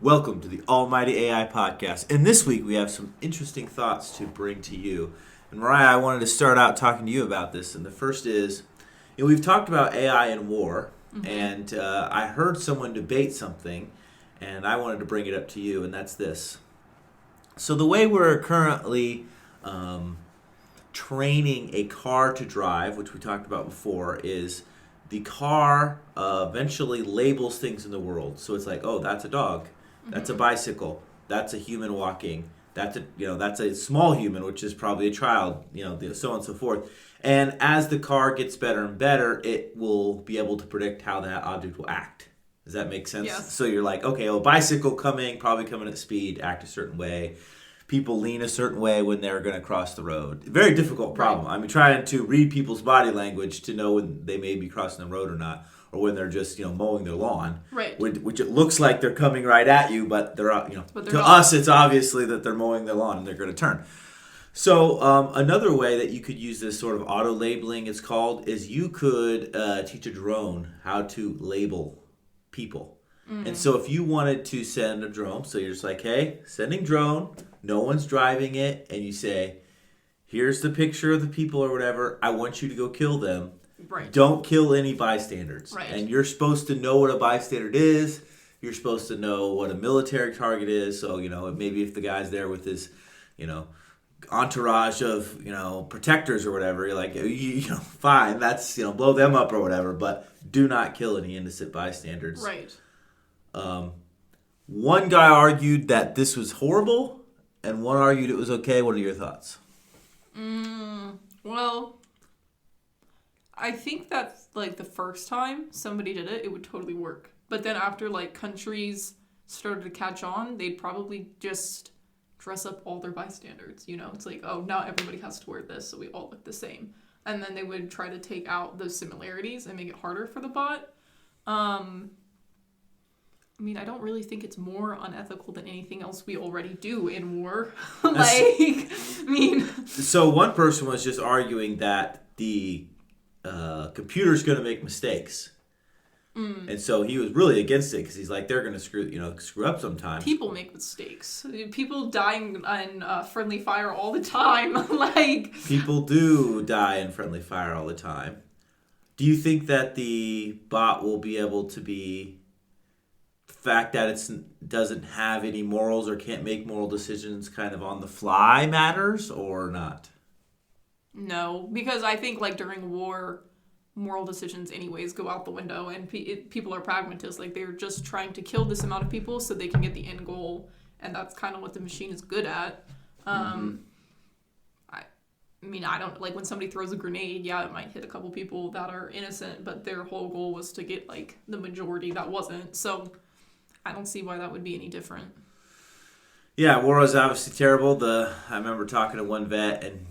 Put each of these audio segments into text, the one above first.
Welcome to the Almighty AI Podcast. And this week we have some interesting thoughts to bring to you. And Mariah, I wanted to start out talking to you about this. And the first is, we've talked about AI and war, and I heard someone debate something, and I wanted to bring it up to you, and that's this. So the way we're currently training a car to drive, which we talked about before, is the car eventually labels things in the world. So it's like, oh, that's a dog. That's a bicycle. That's a human walking. That's a small human, which is probably a child. So on and so forth. And as the car gets better and better, it will be able to predict how that object will act. Does that make sense? Yes. So you're like, okay, bicycle probably coming at speed, act a certain way. People lean a certain way when they're going to cross the road. Very difficult problem. Right. I mean, trying to read people's body language to know when they may be crossing the road or not, or when they're just mowing their lawn. Right. Which it looks like they're coming right at you, but they're But they're to not. us it's obviously that they're mowing their lawn and they're going to turn. So another way that you could use this sort of auto labeling is you could teach a drone how to label people. And so if you wanted to send a drone, so you're just like, hey, sending drone, no one's driving it, and you say, here's the picture of the people or whatever, I want you to go kill them. Right. Don't kill any bystanders. Right. And you're supposed to know what a bystander is. You're supposed to know what a military target is. So, maybe if the guy's there with his, entourage of, protectors or whatever, you're like, fine, that's, blow them up or whatever, but do not kill any innocent bystanders. Right. One guy argued that this was horrible, and one argued it was okay. What are your thoughts? Well, I think that the first time somebody did it, it would totally work. But then after countries started to catch on, they'd probably just dress up all their bystanders. It's like, oh, now everybody has to wear this, so we all look the same. And then they would try to take out those similarities and make it harder for the bot. I don't really think it's more unethical than anything else we already do in war. So one person was just arguing that the computer's going to make mistakes. And so he was really against it because he's like, they're going to screw up sometimes. People make mistakes. People die in friendly fire all the time. People do die in friendly fire all the time. Do you think that the bot will be able to be... fact that it doesn't have any morals or can't make moral decisions kind of on the fly matters or not? No, because I think during war, moral decisions anyways go out the window, and people are pragmatists. They're just trying to kill this amount of people so they can get the end goal, and that's kind of what the machine is good at. I don't when somebody throws a grenade, it might hit a couple people that are innocent, but their whole goal was to get the majority that wasn't. So I don't see why that would be any different. Yeah, war was obviously terrible. I remember talking to one vet, and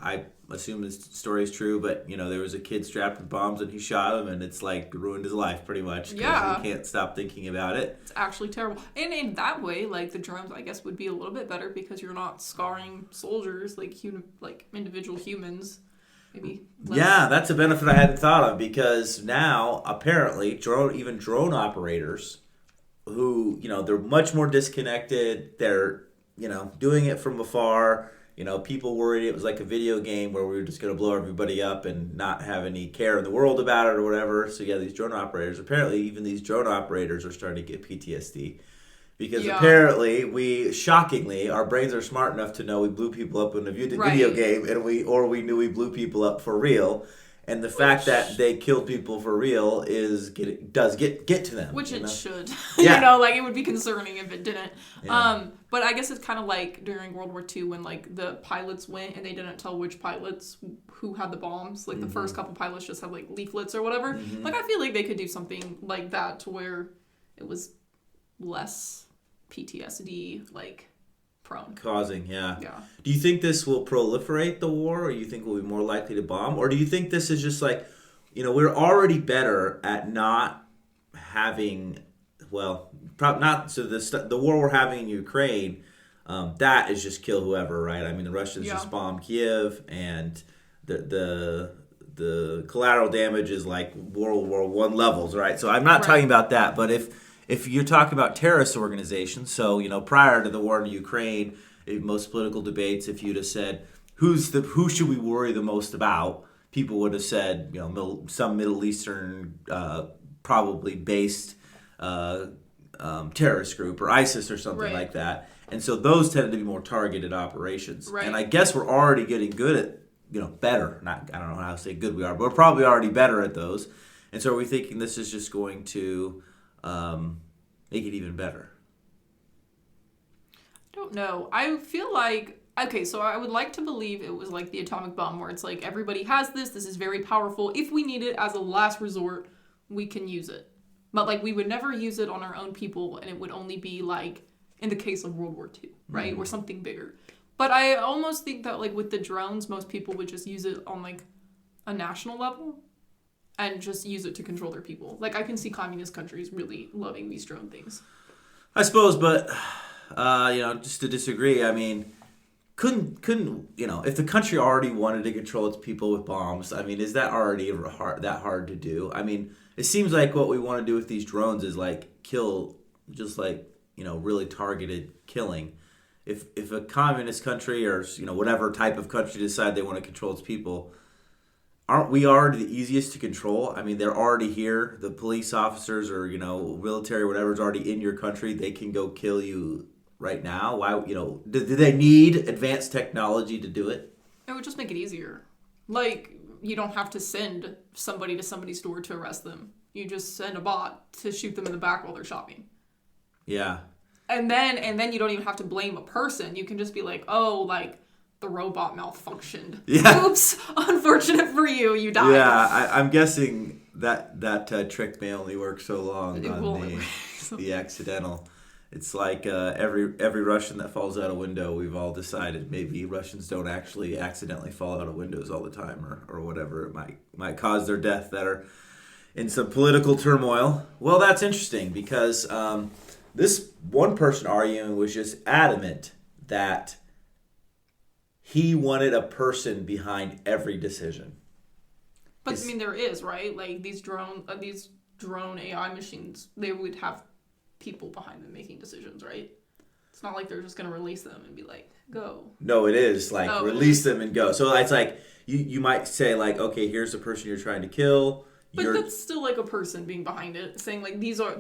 I assume this story is true, but there was a kid strapped with bombs and he shot him, and it's ruined his life pretty much. Yeah, he can't stop thinking about it. It's actually terrible, and in that way, the drones I guess would be a little bit better because you're not scarring soldiers individual humans. Maybe less. Yeah, that's a benefit I hadn't thought of, because now apparently drone operators who they're much more disconnected. They're doing it from afar. People worried it was like a video game where we were just going to blow everybody up and not have any care in the world about it or whatever. So these drone operators, apparently even these drone operators are starting to get PTSD. Because apparently shockingly, our brains are smart enough to know we blew people up in a video game, and we knew we blew people up for real. And the fact that they killed people for real does get to them. Which it should. Yeah. It would be concerning if it didn't. Yeah. But I guess it's kind of like during World War II when the pilots went and they didn't tell which pilots who had the bombs. The first couple pilots just had leaflets or whatever. I feel like they could do something like that to where it was less PTSD prone. Causing, yeah. Yeah. Do you think this will proliferate the war, or you think we'll be more likely to bomb? Or do you think this is just we're already better at not having, the war we're having in Ukraine, that is just kill whoever, right? I mean, the Russians just bombed Kiev, and the collateral damage is World War I levels, right? So I'm not talking about that, but if if you're talking about terrorist organizations, so prior to the war in Ukraine, in most political debates, if you'd have said who should we worry the most about, people would have said some Middle Eastern probably based terrorist group or ISIS or something like that. And so those tended to be more targeted operations. Right. And I guess we're already getting good at, better. Not, I don't know how to say good we are, but we're probably already better at those. And so are we thinking this is just going to make it even better? I don't know. I feel like, okay, so I would like to believe it was like the atomic bomb where it's like everybody has this is very powerful. If we need it as a last resort, we can use it. But like we would never use it on our own people, and it would only be like in the case of World War II, right? Or something bigger. But I almost think that like with the drones, most people would just use it on like a national level and just use it to control their people. Like I can see communist countries really loving these drone things. I suppose, but just to disagree, I mean, couldn't if the country already wanted to control its people with bombs, I mean, is that already that hard to do? I mean, it seems like what we want to do with these drones is like kill, just like really targeted killing. If a communist country or whatever type of country decide they want to control its people, aren't we already the easiest to control? I mean, they're already here. The police officers or military or whatever is already in your country. They can go kill you right now. Why do they need advanced technology to do it? It would just make it easier. Like you don't have to send somebody to somebody's door to arrest them. You just send a bot to shoot them in the back while they're shopping. Yeah. And then you don't even have to blame a person. You can just be like, oh, like the robot malfunctioned. Yeah. Oops. Unfortunate for you. You died. Yeah, I'm guessing that trick may only work so long on the accidental. It's like every Russian that falls out a window, we've all decided maybe Russians don't actually accidentally fall out of windows all the time or whatever. It might cause their death that are in some political turmoil. Well, that's interesting because this one person arguing was just adamant that he wanted a person behind every decision. But I mean, there is, right? Like these drone AI machines, they would have people behind them making decisions, right? It's not like they're just going to release them and be like, go. No, it is like release them and go. So it's like you might say like, okay, here's the person you're trying to kill. But that's still like a person being behind it, saying like these are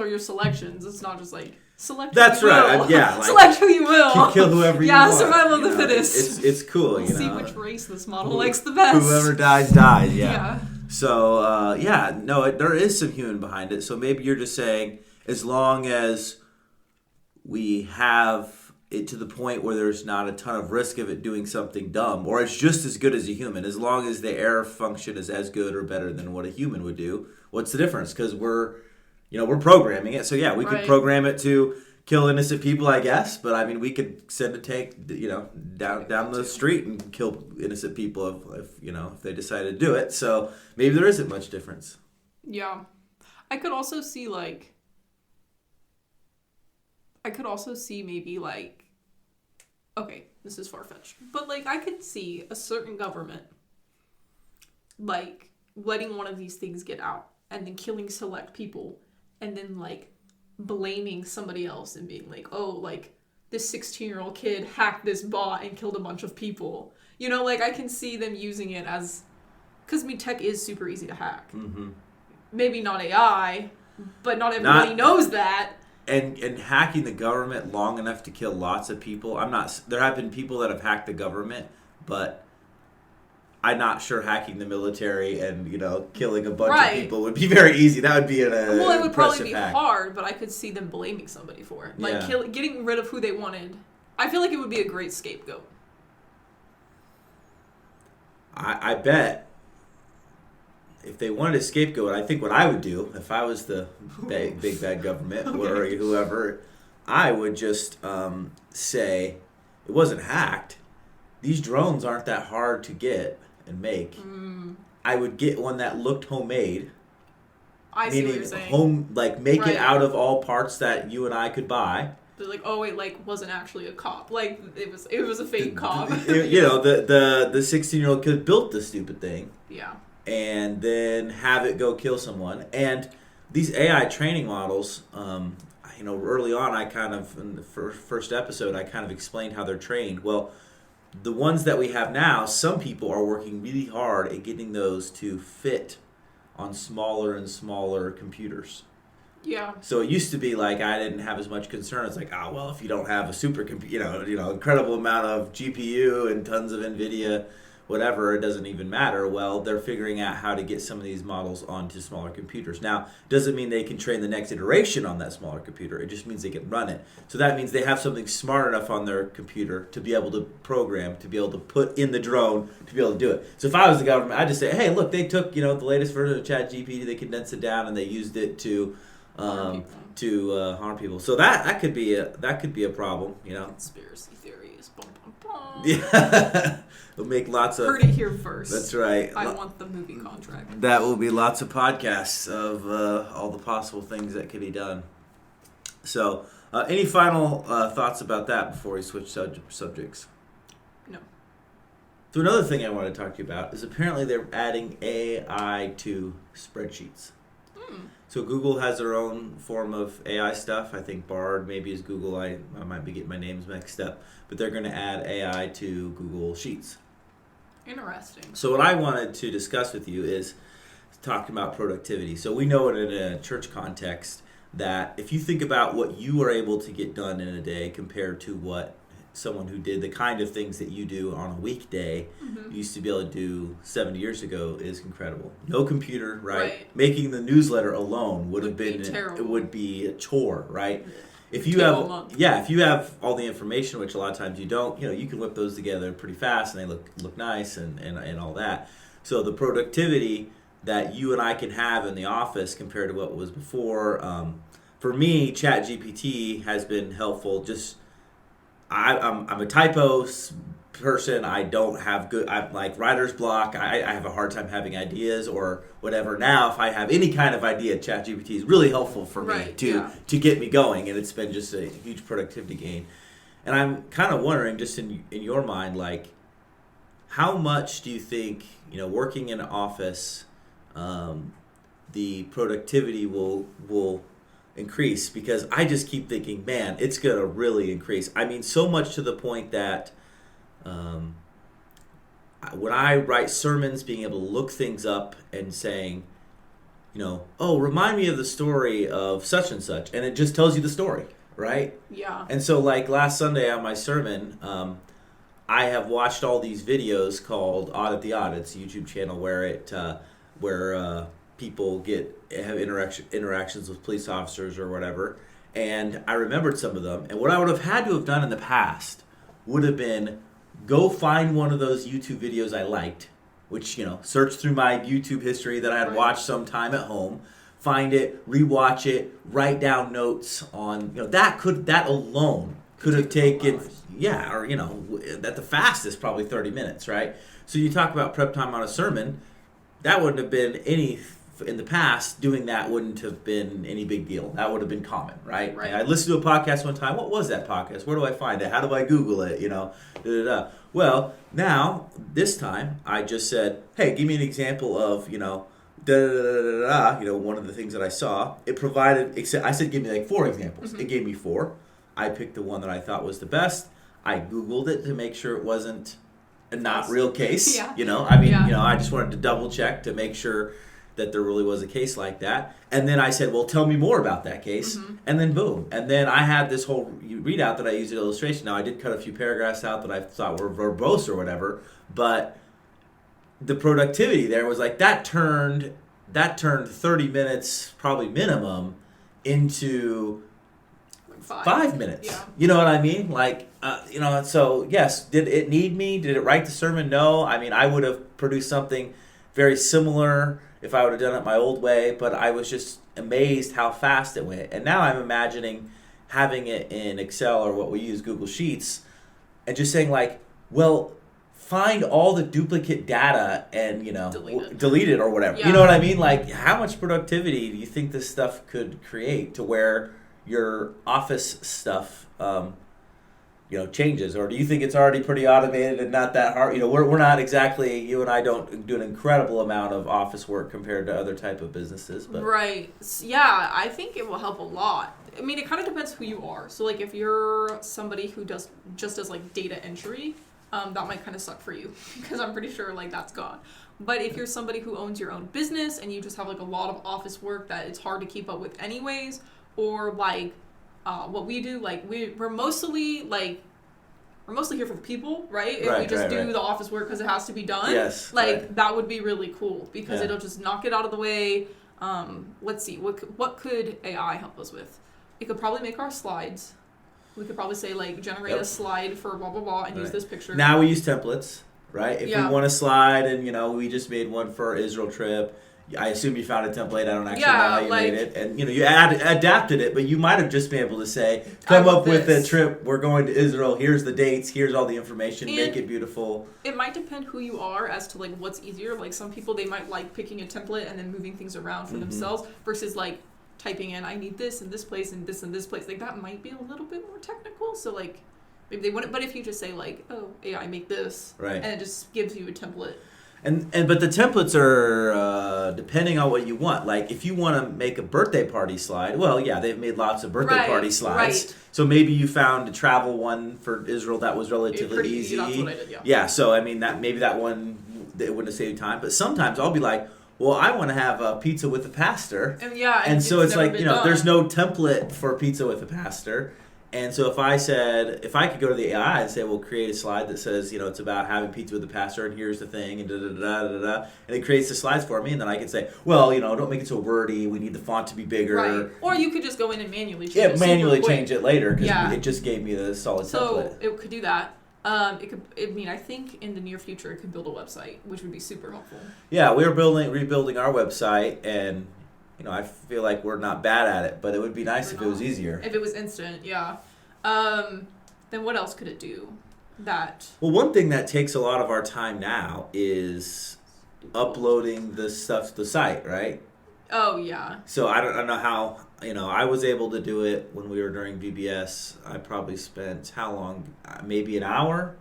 your selections. It's not just like select. That's who you right. will. Yeah, like, select who you will. Kill whoever you want. want. Yeah, survival of the fittest. It's cool. We'll see which race this model likes the best. Whoever dies, dies. Yeah. Yeah. So there is some human behind it. So maybe you're just saying as long as we have it to the point where there's not a ton of risk of it doing something dumb, or it's just as good as a human, as long as the error function is as good or better than what a human would do, what's the difference? Because we're programming it. So yeah, we could program it to kill innocent people, I guess. But I mean, we could send a tank, down the street and kill innocent people if they decided to do it. So maybe there isn't much difference. Yeah, I could also see maybe like, okay, this is far-fetched, but like I could see a certain government like letting one of these things get out and then killing select people and then like blaming somebody else and being like, oh, like this 16-year-old kid hacked this bot and killed a bunch of people. Like I can see them using it as, because tech is super easy to hack. Mm-hmm. Maybe not AI, but not everybody knows that. And hacking the government long enough to kill lots of people. There have been people that have hacked the government, but I'm not sure hacking the military and killing a bunch of people would be very easy. That would be it would probably be hack. hard, but I could see them blaming somebody for it, like getting rid of who they wanted. I feel like it would be a great scapegoat. I bet. If they wanted a scapegoat, I think what I would do, if I was the big bad government or whoever, I would just say it wasn't hacked. These drones aren't that hard to get and make. I would get one that looked homemade. I see what you're saying. Make it out of all parts that you and I could buy. They're like, oh wait, like wasn't actually a cop. Like it was a fake cop. The 16-year-old kid built this stupid thing. Yeah. And then have it go kill someone. And these AI training models, early on, I kind of, in the first episode, I kind of explained how they're trained. Well, the ones that we have now, some people are working really hard at getting those to fit on smaller and smaller computers. Yeah. So it used to be like I didn't have as much concern. It's like, well, if you don't have a incredible amount of GPU and tons of NVIDIA, whatever, it doesn't even matter. Well, they're figuring out how to get some of these models onto smaller computers. Now, doesn't mean they can train the next iteration on that smaller computer. It just means they can run it. So that means they have something smart enough on their computer to be able to program, to be able to put in the drone, to be able to do it. So if I was the government, I'd just say, hey, look, they took the latest version of ChatGPT, they condensed it down, and they used it to harm people. So that could be a problem, Conspiracy theories. Bum, bum, bum. Yeah. We'll make lots of. Heard it here first. That's right. I want the movie contract. That will be lots of podcasts of all the possible things that could be done. So, any final thoughts about that before we switch subjects? No. So another thing I want to talk to you about is apparently they're adding AI to spreadsheets. So Google has their own form of AI stuff. I think Bard maybe is Google. I might be getting my names mixed up. But they're going to add AI to Google Sheets. Interesting. So what I wanted to discuss with you is talking about productivity. So we know it in a church context that if you think about what you are able to get done in a day compared to what someone who did the kind of things that you do on a weekday used to be able to do 70 years ago is incredible. No computer, right? Making the newsletter alone would be a chore, right? If you have all the information, which a lot of times you don't, you can whip those together pretty fast and they look nice and all that. So the productivity that you and I can have in the office compared to what was before, for me, ChatGPT has been helpful. Just I'm a typo person. I don't have good. I'm like writer's block. I have a hard time having ideas or whatever. Now, if I have any kind of idea, ChatGPT is really helpful for me to get me going, and it's been just a huge productivity gain. And I'm kind of wondering, just in your mind, like, how much do you think working in an office, the productivity will increase? Because I just keep thinking, man, it's going to really increase. I mean, so much to the point that when I write sermons, being able to look things up and saying, remind me of the story of such and such, and it just tells you the story, right? Yeah. And so, like last Sunday on my sermon, I have watched all these videos called Audit the Audit. It's a YouTube channel where people have interactions with police officers or whatever, and I remembered some of them. And what I would have had to have done in the past would have been go find one of those YouTube videos I liked, which, search through my YouTube history that I had watched sometime at home, find it, rewatch it, write down notes on, that alone could have taken, at the fastest, probably 30 minutes, right? So you talk about prep time on a sermon, that wouldn't have been in the past, doing that wouldn't have been any big deal. That would have been common, right? I listened to a podcast one time. What was that podcast? Where do I find it? How do I Google it? Well, now, this time, I just said, hey, give me an example of, one of the things that I saw. It provided, I said, give me like 4 examples. It gave me 4. I picked the one that I thought was the best. I Googled it to make sure it wasn't a not real case. I just wanted to double check to make sure that there really was a case like that. And then I said, well, tell me more about that case. And then boom. And then I had this whole readout that I used as illustration. Now, I did cut a few paragraphs out that I thought were verbose or whatever, but the productivity there was like that turned 30 minutes, probably minimum, into 5 minutes. Yeah. You know what I mean? Like, so yes, did it need me? Did it write the sermon? No. I mean, I would have produced something very similar if I would have done it my old way, but I was just amazed how fast it went. And now I'm imagining having it in Excel or what we use, Google Sheets, and just saying like, well, find all the duplicate data and, delete it or whatever. Yeah. You know what I mean? Like, how much productivity do you think this stuff could create to where your office stuff, changes, or do you think it's already pretty automated and not that hard? We're not exactly, you and I don't do an incredible amount of office work compared to other type of businesses, but Right. Yeah, I think it will help a lot. I mean, it kind of depends who you are. So, like, if you're somebody who does like data entry, that might kind of suck for you because I'm pretty sure like that's gone. But if you're somebody who owns your own business and you just have like a lot of office work that it's hard to keep up with anyways, or like what we do, like we're mostly here for the people, right? If we just do the office work because it has to be done, yes, that would be really cool because Yeah. it'll just knock it out of the way. Let's see, what could AI help us with? It could probably make our slides. We could probably say like generate a slide for blah blah blah and use this picture. Now we use templates, right? If we want a slide, and we just made one for our Israel trip. I assume you found a template. I don't actually know how you made it, and you adapted it, but you might have just been able to say, "Come up with a trip. We're going to Israel. Here's the dates. Here's all the information. Make it beautiful." It might depend who you are as to like what's easier. Like some people, they might like picking a template and then moving things around for themselves versus like typing in, "I need this in this place and this place." Like that might be a little bit more technical. So like maybe they wouldn't. But if you just say like, "Oh, AI, make this," and it just gives you a template. But the templates are depending on what you want. Like if you want to make a birthday party slide, well, yeah, they've made lots of birthday party slides. Right. So maybe you found a travel one for Israel that was relatively easy. That's what I did, Yeah. So I mean that one it wouldn't have saved time. But sometimes I'll be like, well, I want to have a pizza with a pastor. And so it's like there's no template for pizza with a pastor. And so if I could go to the AI and say, well, create a slide that says, it's about having pizza with the pastor, and here's the thing, and da-da-da-da-da-da, and it creates the slides for me, and then I can say, well, don't make it so wordy, we need the font to be bigger. Right. Or you could just go in and manually change it. Yeah, manually change it later, because it just gave me the solid template. So it could do that. I think in the near future it could build a website, which would be super helpful. Yeah, we were rebuilding our website, and I feel like we're not bad at it, but it would be nice if it was easier. If it was instant, yeah. Then what else could it do? Well, one thing that takes a lot of our time now is uploading the stuff to the site, right? Oh, yeah. So I don't know how, I was able to do it when we were during VBS. I probably spent, how long? Maybe an hour?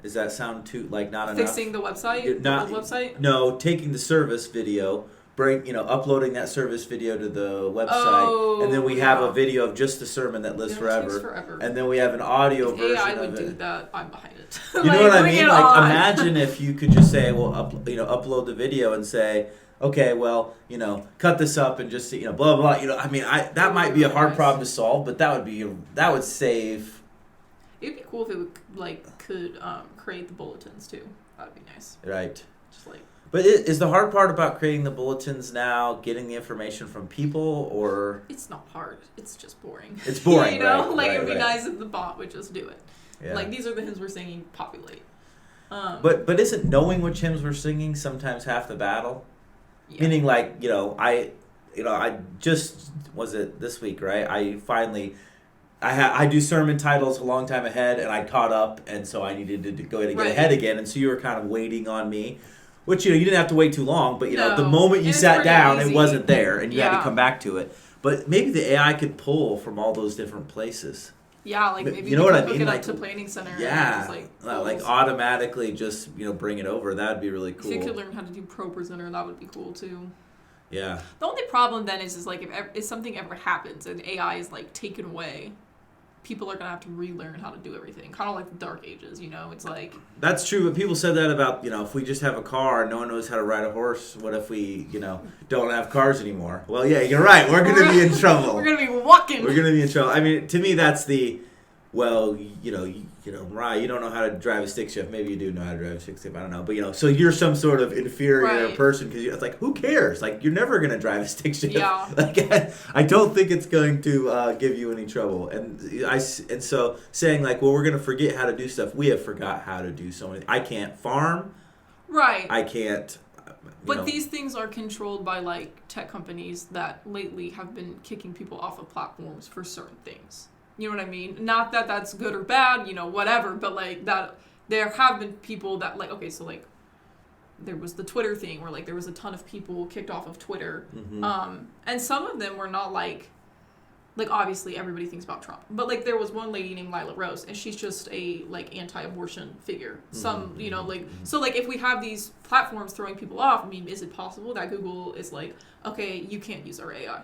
Does that sound not enough? Fixing the website? The website? No, taking the service video, uploading that service video to the website, and then we have a video of just the sermon that lives forever, and then we have an audio version AI of would it. do that. I'm behind it. You know what I mean? Like, imagine if you could just say, well, upload the video and say, okay, well, cut this up and just blah blah. That might be a hard problem to solve, but that would save. It'd be cool if it could create the bulletins too. That'd be nice. Right. Just But is the hard part about creating the bulletins now getting the information from people, or? It's not hard. It's just boring. It's boring, It'd be nice if the bot would just do it. Yeah. Like, these are the hymns we're singing, populate. But isn't knowing which hymns we're singing sometimes half the battle? Yeah. Meaning, I just, was it this week, right? I do sermon titles a long time ahead, and I caught up, and so I needed to go in and get ahead again, and so you were kind of waiting on me. Which, you didn't have to wait too long, but, the moment you sat down, it wasn't there, and you had to come back to it. But maybe the AI could pull from all those different places. Yeah, like maybe you know what I hook mean? it up to Planning Center. Yeah, and just, automatically just, bring it over. That would be really cool. If you could learn how to do ProPresenter, that would be cool, too. Yeah. The only problem then is if something ever happens and AI is, taken away, people are going to have to relearn how to do everything. Kind of like the Dark Ages, It's like... That's true, but people said that about, if we just have a car and no one knows how to ride a horse, what if we, don't have cars anymore? Well, yeah, you're right. We're going to be in trouble. We're going to be walking. We're going to be in trouble. I mean, to me, that's the... Well, Mariah, you don't know how to drive a stick shift. Maybe you do know how to drive a stick shift. I don't know. But, so you're some sort of inferior person because it's like, who cares? Like, you're never going to drive a stick shift. Yeah. I don't think it's going to give you any trouble. And so saying, we're going to forget how to do stuff. We have forgot how to do so many. I can't farm. Right. I can't. But these things are controlled by, tech companies that lately have been kicking people off of platforms for certain things. You know what I mean? Not that that's good or bad, whatever, but, that there have been people that, there was the Twitter thing where, there was a ton of people kicked off of Twitter. Mm-hmm. And some of them were not, like obviously everybody thinks about Trump, but like there was one lady named Lila Rose, and she's just a like anti-abortion figure. Some you know like so like if we have these platforms throwing people off, I mean, is it possible that Google is like, okay, you can't use our AI?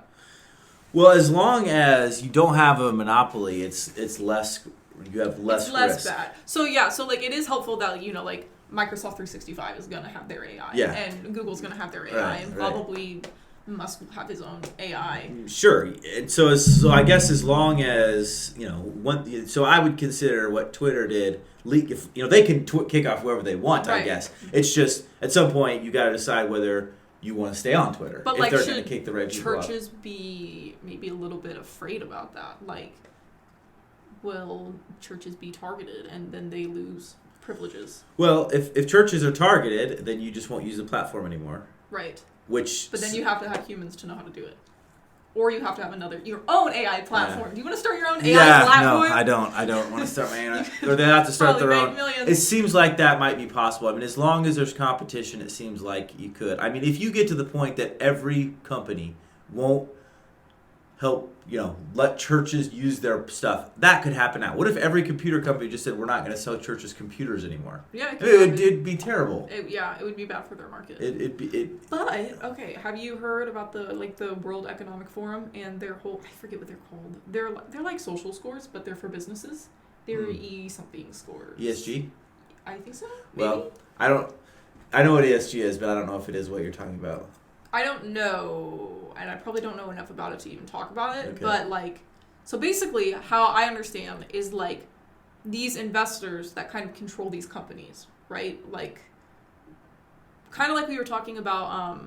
Well, as long as you don't have a monopoly, it's less. You have less. It's less risk. bad. So yeah, so like it is helpful that you know like Microsoft 365 is gonna have their AI, Yeah. and Google's gonna have their AI, Right, and right. probably Musk will have his own AI. Sure, and so I guess as long as you know one, so I would consider what Twitter did. If you know they can kick off whoever they want. I Right. guess it's just at some point you got to decide whether you want to stay on Twitter. But if like, they're should going to kick the right people off. churches be maybe a little bit afraid about that? Like, will churches be targeted and then they lose privileges? Well, if churches are targeted, then you just won't use the platform anymore. Right. Which, But then you have to have humans to know how to do it. Or you have to have your own AI platform. Do you want to start your own AI platform? no, I don't want to start my own. Or they have to start their Probably own. make millions. It seems like that might be possible. I mean, as long as there's competition, it seems like you could. I mean, if you get to the point that every company won't help, let churches use their stuff, that could happen now. What if every computer company just said, we're not going to sell churches computers anymore? Yeah, It'd be terrible. It would be bad for their market. But okay, have you heard about the World Economic Forum and their whole, I forget what they're called. They're like social scores, but they're for businesses. They're E something scores. ESG? I think so. Maybe? Well, I know what ESG is, but I don't know if it is what you're talking about. I don't know, and I probably don't know enough about it to even talk about it, Okay. but so basically how I understand is these investors that kind of control these companies, right? Kind of like we were talking about,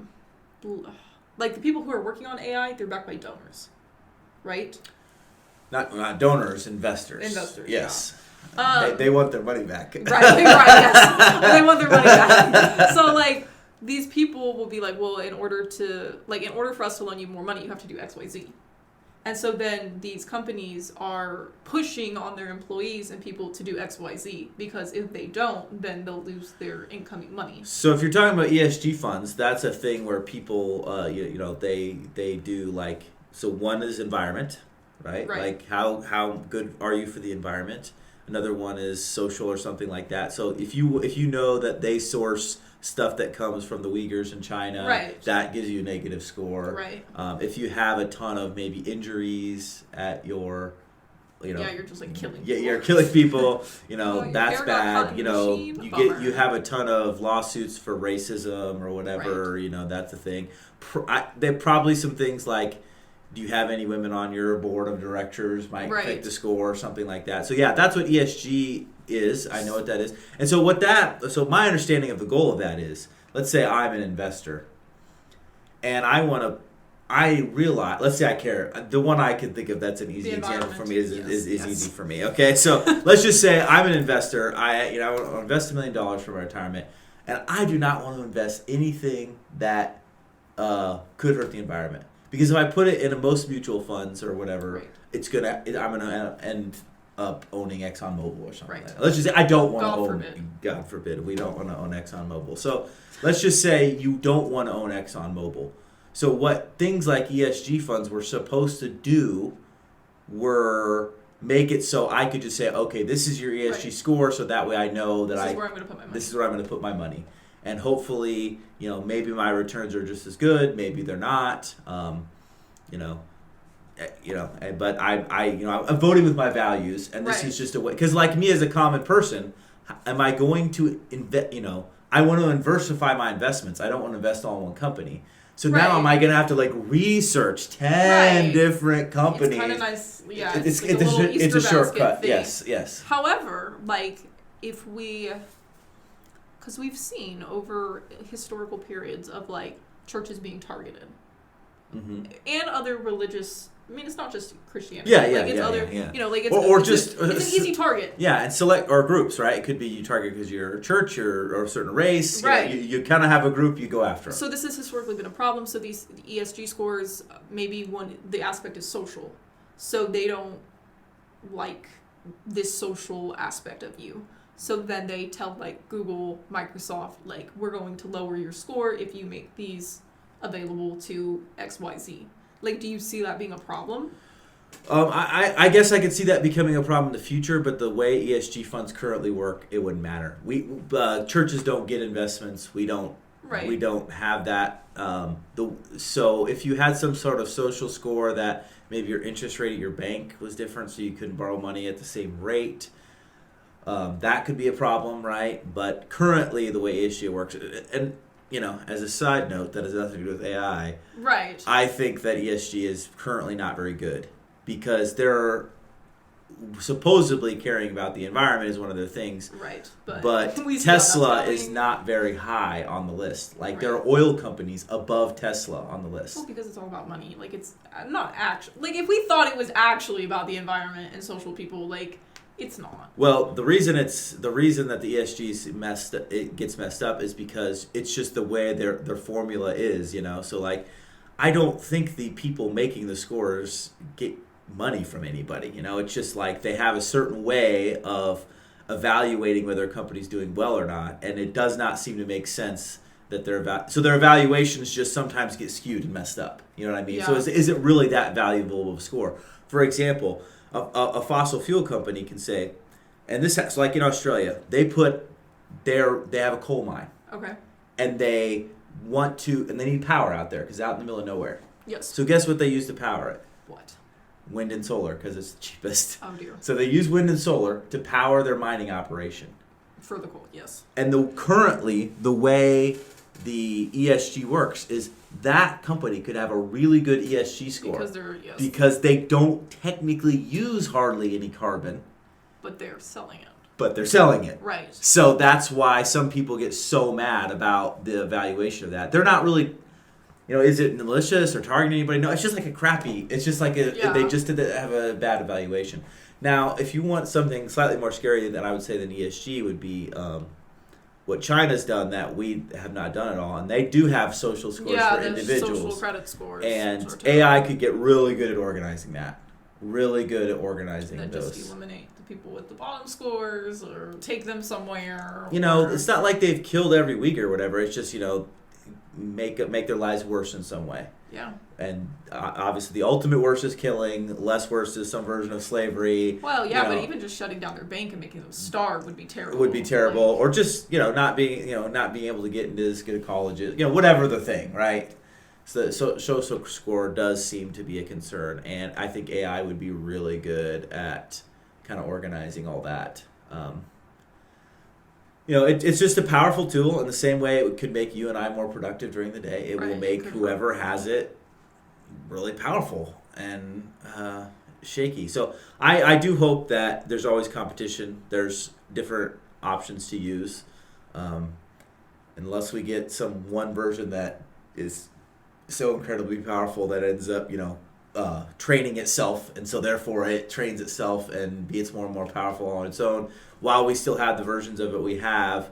the people who are working on AI, they're backed by donors, right? Not donors, investors. Investors, yes. yeah. They want their money back. Right, yes. They want their money back. So, these people will be like, well, in order for us to loan you more money, you have to do X, Y, Z. And so then these companies are pushing on their employees and people to do X, Y, Z, because if they don't, then they'll lose their incoming money. So if you're talking about ESG funds, that's a thing where people, they do so one is environment, right? Right. How good are you for the environment? Another one is social or something like that. So if you know that they source stuff that comes from the Uyghurs in China, right, that gives you a negative score. Right. If you have a ton of maybe injuries at your, yeah, you're just killing people. Yeah, you're killing people. That's hair got bad. caught in a machine, You have a ton of lawsuits for racism or whatever. Right. That's a thing. There are probably some things like, do you have any women on your board of directors might affect the score or something like that. So yeah, that's what ESG is. I know what that is. And so so my understanding of the goal of that is, let's say I'm an investor and I realize, let's say I care. The one I can think of that's an easy example for me is easy for me. Okay, so let's just say I'm an investor. I want to invest $1 million for my retirement, and I do not want to invest anything that could hurt the environment. Because if I put it in most mutual funds or whatever, I'm gonna end up owning ExxonMobil or something. Like that. Let's just say I don't want to own. God forbid, we don't want to own ExxonMobil. So let's just say you don't want to own ExxonMobil. So what things like ESG funds were supposed to do were make it so I could just say, okay, this is your ESG score, so that way I know that this is where I'm going to put my money. This is where I'm going to put my money. And hopefully, maybe my returns are just as good. Maybe they're not. But I'm voting with my values, and this is just a way. Because like me as a common person, am I going to invest? I want to diversify my investments. I don't want to invest all in one company. So now am I going to have to research 10 different companies? It's kind of nice. Yeah, it's a shortcut. Thing. Yes. However, if we. Because we've seen over historical periods of churches being targeted, and other religious. I mean, it's not just Christianity. It's other. It's an easy target. Yeah, and select or groups, right? It could be you target because you're a church or a certain race. Right. You kind of have a group you go after. So this has historically been a problem. So these ESG scores, maybe the aspect is social, so they don't like this social aspect of you. So then they tell Google, Microsoft, we're going to lower your score if you make these available to XYZ. Do you see that being a problem? I guess I could see that becoming a problem in the future, but the way ESG funds currently work, it wouldn't matter. Churches don't get investments. We don't. Right. We don't have that. So if you had some sort of social score that maybe your interest rate at your bank was different, so you couldn't borrow money at the same rate, that could be a problem, right? But currently, the way ESG works, and as a side note, that has nothing to do with AI. Right. I think that ESG is currently not very good because they're supposedly caring about the environment is one of their things. Right. But we see Tesla how that's is going. not very high on the list. Like, there Right. are oil companies above Tesla on the list. Well, because it's all about money. Like, it's not actually... Like, if we thought it was actually about the environment and social people, like, it's not. Well, the reason that the ESG gets messed up is because it's just the way their formula is, So, like, I don't think the people making the scores get money from anybody, It's just like they have a certain way of evaluating whether a company's doing well or not, and it does not seem to make sense that their evaluations just sometimes get skewed and messed up. You know what I mean? Yeah. So is it really that valuable of a score? For example, a fossil fuel company can say, and this has, like in Australia, they have a coal mine, Okay. and they need power out there because out in the middle of nowhere. Yes. So guess what they use to power it? What? Wind and solar, because it's the cheapest. Oh, dear. So they use wind and solar to power their mining operation. For the coal, yes. And currently, the way the ESG works is that company could have a really good ESG score because they don't technically use hardly any carbon, but they're selling it. Right. So that's why some people get so mad about the evaluation of that. They're not really, is it malicious or targeting anybody? No, it's just like it's just like they just have a bad evaluation. Now, if you want something slightly more scary than I would say than ESG would be what China's done that we have not done at all, and they do have social scores for individuals. Social credit scores. And AI could get really good at organizing that. Really good at organizing and those. Just eliminate the people with the bottom scores or take them somewhere. It's not like they've killed every week or whatever. It's just, make their lives worse in some way. Yeah. And obviously the ultimate worst is killing, less worse is some version of slavery. Well, yeah, but even just shutting down their bank and making them starve would be terrible. It would be terrible. Or just, not being able to get into as good colleges, whatever the thing, right? So the social score does seem to be a concern, and I think AI would be really good at kind of organizing all that. It's just a powerful tool in the same way it could make you and I more productive during the day. It will make whoever has it really powerful and shaky. So I do hope that there's always competition. There's different options to use. Unless we get some one version that is so incredibly powerful that ends up, training itself, and so therefore it trains itself and gets more and more powerful on its own. While we still have the versions of it we have,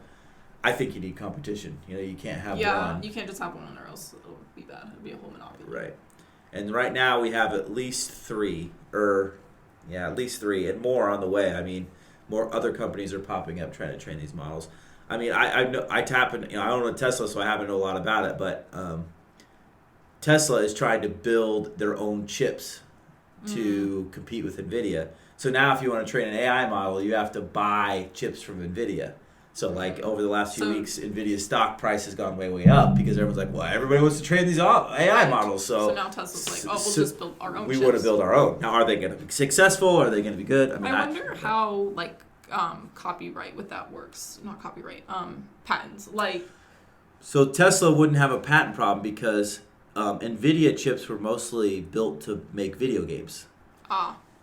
I think you need competition. You can't have one. Yeah, you can't just have one or else it'll be bad. It'll be a whole monopoly. Right. And right now we have at least three, and more on the way. I mean, more other companies are popping up trying to train these models. I mean, I don't know Tesla, so I happen to know a lot about it, but Tesla is trying to build their own chips to compete with NVIDIA. So now if you want to train an AI model, you have to buy chips from NVIDIA. So like over the last few weeks, NVIDIA's stock price has gone way, way up because everyone's like, well, everybody wants to train these AI models. So now Tesla's like, we'll just build our own chips. We want to build our own. Now, are they going to be successful? Are they going to be good? I wonder how copyright with that works. Not copyright, patents. So Tesla wouldn't have a patent problem because NVIDIA chips were mostly built to make video games.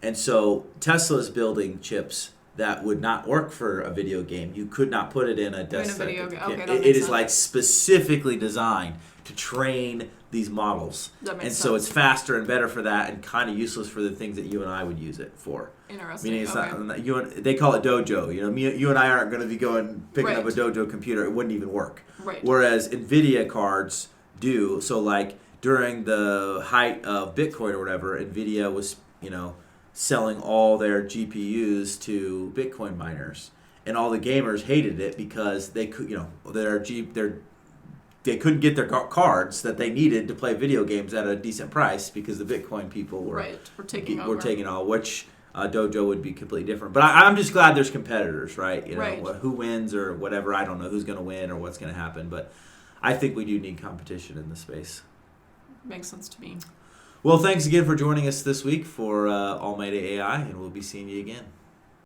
And so Tesla's building chips that would not work for a video game. You could not put it in a desktop. In a video game. Okay, it is like specifically designed to train these models. That makes and sense. so it's faster and better for that and kind of useless for the things that you and I would use it for. Interesting. Meaning it's not, they call it Dojo. You and I aren't going to be picking up a Dojo computer. It wouldn't even work. Right. Whereas NVIDIA cards do. So like during the height of Bitcoin or whatever, NVIDIA was, selling all their GPUs to Bitcoin miners, and all the gamers hated it because they could, their they couldn't get their cards that they needed to play video games at a decent price because the Bitcoin people were taking over. Taking all, which Dojo would be completely different. But I'm just glad there's competitors, right? You know, Right. who wins or whatever. I don't know who's going to win or what's going to happen, but I think we do need competition in the space. Makes sense to me. Well, thanks again for joining us this week for Almighty AI, and we'll be seeing you again.